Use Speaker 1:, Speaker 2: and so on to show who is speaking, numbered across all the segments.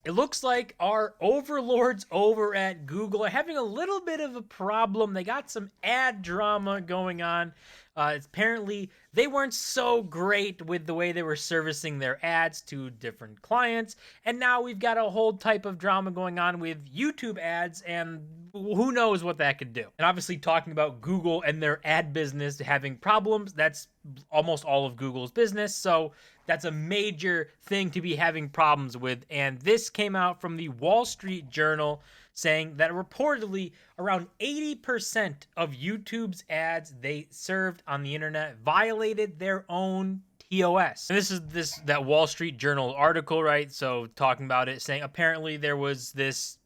Speaker 1: It looks like our overlords over at Google are having a little bit of a problem. They got some ad drama going on. Apparently, they weren't so great with the way they were servicing their ads to different clients. And now we've got a whole type of drama going on with YouTube ads, and who knows what that could do. And obviously, talking about Google and their ad business having problems, that's almost all of Google's business. So that's a major thing to be having problems with. And this came out from the Wall Street Journal saying that reportedly around 80% of YouTube's ads they served on the internet violated their own TOS. And this is that Wall Street Journal article, right? So talking about it, saying apparently there was this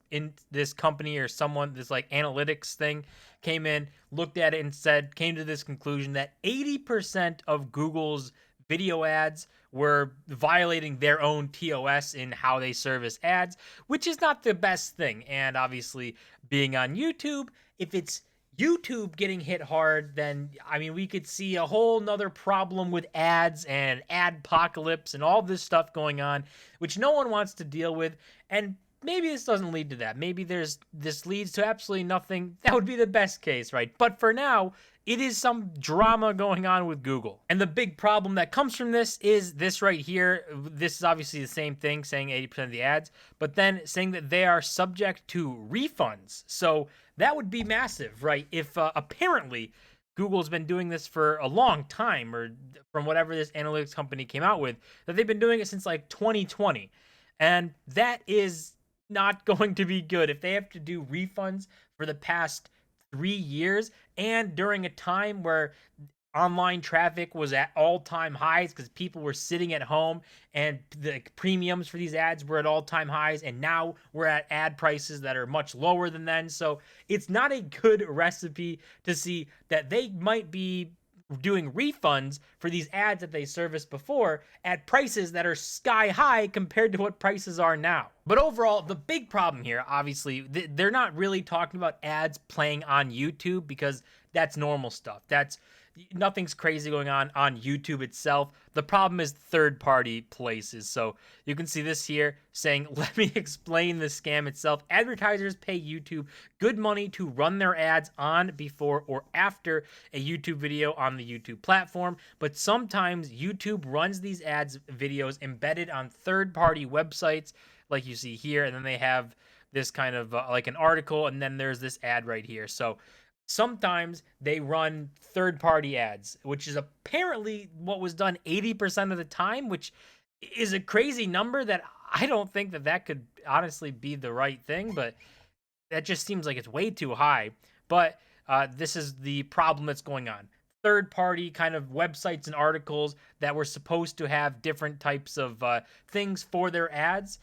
Speaker 1: company or someone, this like analytics thing came in, looked at it and came to this conclusion that 80% of Google's video ads were violating their own TOS in how they service ads, which is not the best thing. And obviously, being on YouTube, if it's YouTube getting hit hard, then I mean, we could see a whole nother problem with ads and adpocalypse and all this stuff going on, which no one wants to deal with. And maybe this doesn't lead to that. Maybe this leads to absolutely nothing. That would be the best case, right? But for now, it is some drama going on with Google. And the big problem that comes from this is this right here. This is obviously the same thing, saying 80% of the ads, but then saying that they are subject to refunds. So that would be massive, right? If apparently Google's been doing this for a long time, or from whatever this analytics company came out with, that they've been doing it since like 2020. And that is not going to be good if they have to do refunds for the past 3 years and during a time where online traffic was at all-time highs because people were sitting at home and the premiums for these ads were at all-time highs, and now we're at ad prices that are much lower than then. So it's not a good recipe to see that they might be doing refunds for these ads that they serviced before at prices that are sky high compared to what prices are now. But overall, the big problem here, obviously, they're not really talking about ads playing on YouTube because that's normal stuff. Nothing's crazy going on YouTube itself. The problem is third-party places. So you can see this here saying, let me explain the scam itself. Advertisers pay YouTube good money to run their ads on, before, or after a YouTube video on the YouTube platform. But sometimes YouTube runs these ads videos embedded on third-party websites like you see here. And then they have this kind of like an article, and then there's this ad right here. So sometimes they run third-party ads, which is apparently what was done 80% of the time, which is a crazy number that I don't think that could honestly be the right thing, but that just seems like it's way too high. But this is the problem that's going on. Third-party kind of websites and articles that were supposed to have different types of things for their ads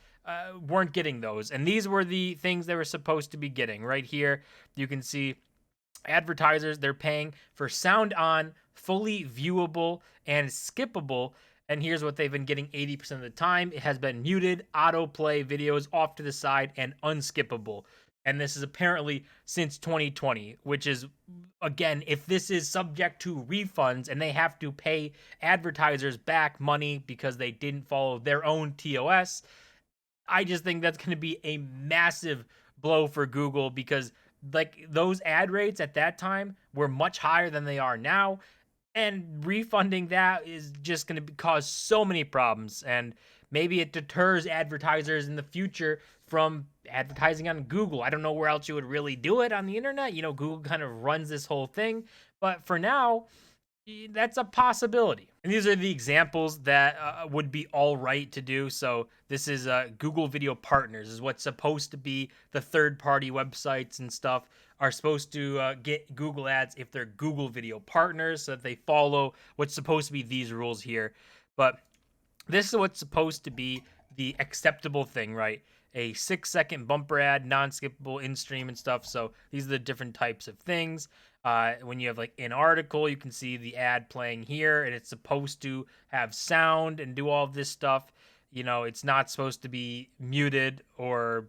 Speaker 1: weren't getting those. And these were the things they were supposed to be getting. Right here, you can see advertisers, they're paying for sound on, fully viewable, and skippable. And here's what they've been getting 80% of the time. It has been muted, autoplay videos off to the side, and unskippable. And this is apparently since 2020, which is, again, if this is subject to refunds and they have to pay advertisers back money because they didn't follow their own TOS, I just think that's going to be a massive blow for Google, because like those ad rates at that time were much higher than they are now, and refunding that is just going to cause so many problems. And maybe it deters advertisers in the future from advertising on Google. I don't know where else you would really do it on the internet. You know, Google kind of runs this whole thing, but for now, that's a possibility. And these are the examples that would be all right to do. So this is Google Video Partners is what's supposed to be the third-party websites and stuff are supposed to get Google ads if they're Google Video Partners, so that they follow what's supposed to be these rules here. But this is what's supposed to be the acceptable thing, right? A 6-second bumper ad, non-skippable, in-stream and stuff. So these are the different types of things. When you have like an article, you can see the ad playing here, and it's supposed to have sound and do all of this stuff. You know, it's not supposed to be muted or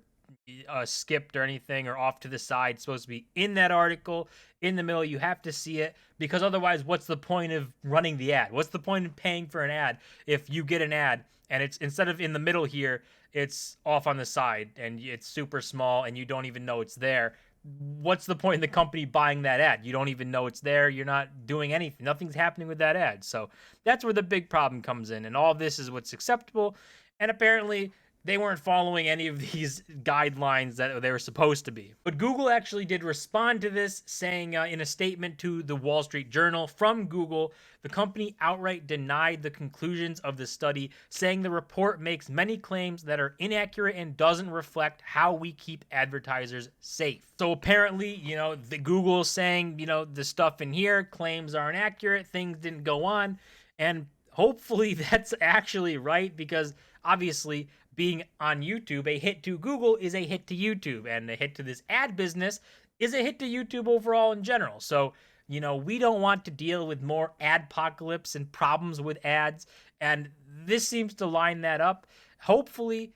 Speaker 1: skipped or anything, or off to the side. It's supposed to be in that article, in the middle. You have to see it, because otherwise, what's the point of running the ad? What's the point of paying for an ad if you get an ad and it's instead of in the middle here, it's off on the side and it's super small and you don't even know it's there. What's the point in the company buying that ad? You don't even know it's there. You're not doing anything. Nothing's happening with that ad. So that's where the big problem comes in. And all this is what's acceptable. And apparently they weren't following any of these guidelines that they were supposed to be. But Google actually did respond to this, saying in a statement to the Wall Street Journal from Google, the company outright denied the conclusions of the study, saying the report makes many claims that are inaccurate and doesn't reflect how we keep advertisers safe. So apparently, the Google is saying, the stuff in here, claims aren't accurate, things didn't go on, and hopefully that's actually right, because obviously being on YouTube, a hit to Google is a hit to YouTube, and a hit to this ad business is a hit to YouTube overall in general. So, we don't want to deal with more adpocalypse and problems with ads, and this seems to line that up. Hopefully,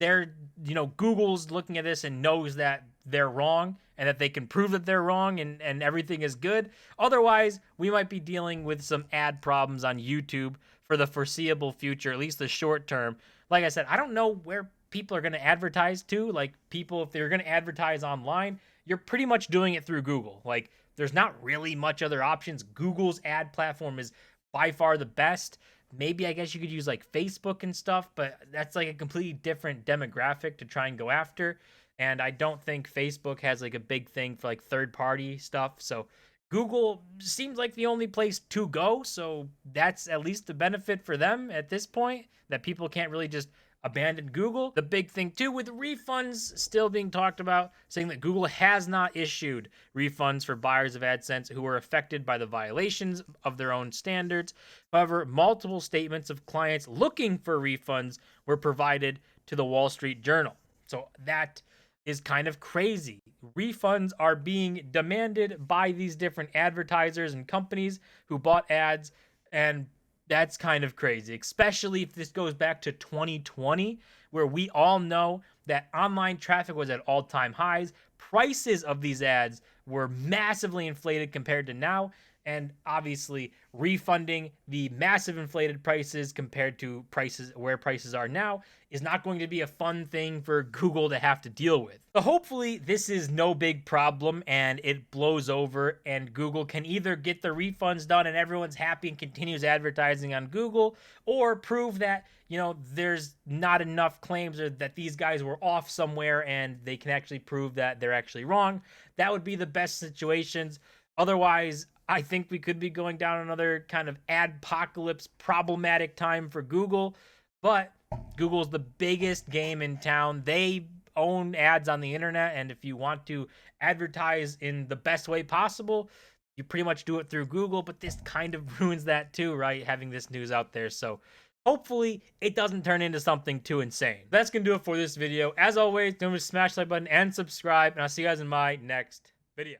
Speaker 1: Google's looking at this and knows that they're wrong and that they can prove that they're wrong and everything is good. Otherwise, we might be dealing with some ad problems on YouTube for the foreseeable future, at least the short term. Like I said, I don't know where people are going to advertise to. Like, people, if they're going to advertise online, you're pretty much doing it through Google. Like, there's not really much other options. Google's ad platform is by far the best. Maybe I guess you could use like Facebook and stuff, but that's like a completely different demographic to try and go after. And I don't think Facebook has like a big thing for like third-party stuff. So Google seems like the only place to go. So that's at least the benefit for them at this point, that people can't really just abandon Google. The big thing too with refunds still being talked about, saying that Google has not issued refunds for buyers of AdSense who were affected by the violations of their own standards. However, multiple statements of clients looking for refunds were provided to the Wall Street Journal. So that is kind of crazy. Refunds are being demanded by these different advertisers and companies who bought ads, and that's kind of crazy, especially if this goes back to 2020, where we all know that online traffic was at all-time highs. Prices of these ads were massively inflated compared to now, and obviously refunding the massive inflated prices compared to prices where prices are now is not going to be a fun thing for Google to have to deal with. So hopefully this is no big problem and it blows over and Google can either get the refunds done and everyone's happy and continues advertising on Google, or prove that, there's not enough claims or that these guys were off somewhere and they can actually prove that they're actually wrong. That would be the best situations. Otherwise, I think we could be going down another kind of adpocalypse problematic time for Google, but Google's the biggest game in town. They own ads on the internet, and if you want to advertise in the best way possible, you pretty much do it through Google, but this kind of ruins that too, right? Having this news out there. So hopefully it doesn't turn into something too insane. That's going to do it for this video. As always, don't forget to smash the like button and subscribe, and I'll see you guys in my next video.